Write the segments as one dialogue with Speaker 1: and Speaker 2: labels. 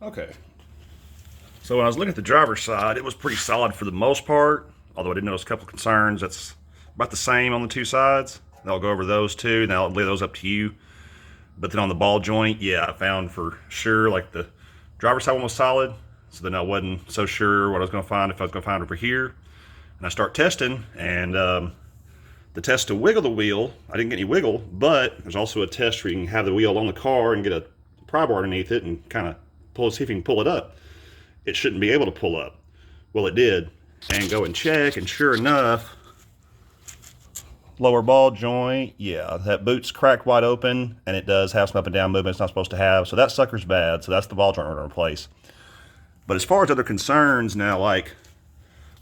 Speaker 1: Okay. So when I was looking at the driver's side, it was pretty solid for the most part, although I did notice a couple of concerns. That's about the same on the two sides. And I'll go over those two, and I'll lay those up to you. But then on the ball joint, yeah, I found for sure, like the driver's side one was solid, so then I wasn't so sure what I was going to find, if I was going to find over here. And I start testing, and the test to wiggle the wheel, I didn't get any wiggle, but there's also a test where you can have the wheel on the car and get a pry bar underneath it and kind of pull, see if you can pull it up. It shouldn't be able to pull up. Well, it did. And go and check, and sure enough, lower ball joint, yeah, that boot's cracked wide open, and it does have some up and down movement it's not supposed to have, so that sucker's bad, so that's the ball joint we're going to replace. But as far as other concerns now, like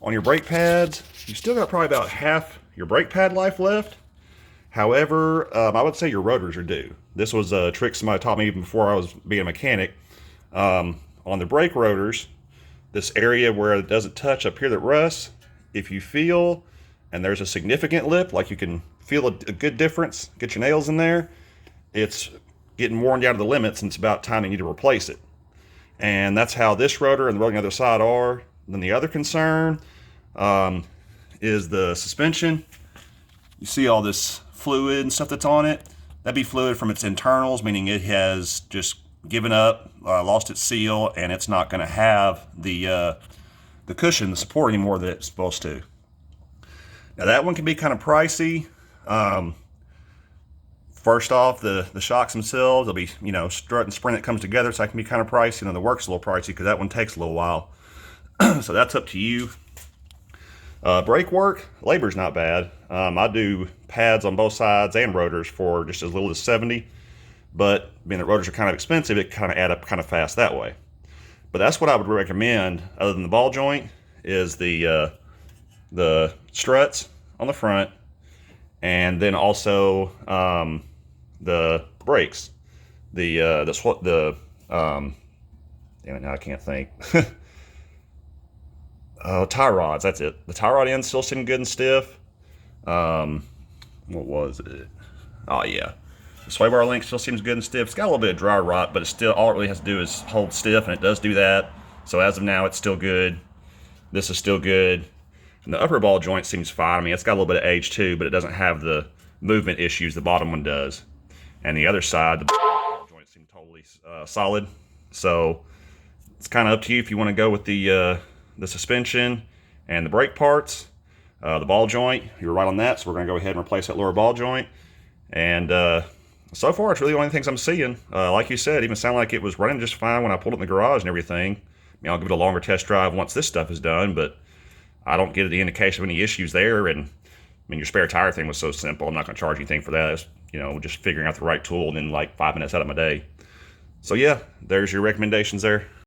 Speaker 1: on your brake pads, you still got probably about half your brake pad life left. However, I would say your rotors are due. This was a trick somebody taught me even before I was being a mechanic. On the brake rotors, this area where it doesn't touch up here that rusts, if you feel, and there's a significant lip, like you can feel a good difference, get your nails in there, it's getting worn down to the limits and it's about time you need to replace it. And that's how this rotor and the rotor on the other side are. Then the other concern is the suspension. You see all this fluid and stuff that's on it. That'd be fluid from its internals, meaning it has just given up, lost its seal, and it's not going to have the cushion, the support anymore that it's supposed to. Now that one can be kind of pricey. First off, the shocks themselves, they'll be, strut and spring that comes together, so that can be kind of pricey, and the work's a little pricey because that one takes a little while. So that's up to you. Brake work, labor's not bad. I do pads on both sides and rotors for just as little as 70, but being that rotors are kind of expensive, it kind of add up kind of fast that way. But that's what I would recommend, other than the ball joint, is the struts on the front, and then also the brakes. Damn it, now I can't think. Tie rods, that's it. The tie rod end's still sitting good and stiff. What was it? Oh yeah, the sway bar link still seems good and stiff. It's got a little bit of dry rot, but it's still, all it really has to do is hold stiff, and it does do that. So as of now, it's still good. This is still good. And the upper ball joint seems fine. I mean, it's got a little bit of age too, but it doesn't have the movement issues the bottom one does. And the other side, the ball joints seem totally solid. So it's kind of up to you if you want to go with the suspension and the brake parts. The ball joint, you're right on that, so we're going to go ahead and replace that lower ball joint. And so far, it's really the only things I'm seeing. Like you said, it even sounded like it was running just fine when I pulled it in the garage and everything. I mean, I'll give it a longer test drive once this stuff is done, but I don't get the indication of any issues there. And I mean, your spare tire thing was so simple. I'm not going to charge anything for that. It's, just figuring out the right tool and then like 5 minutes out of my day. So yeah, there's your recommendations there.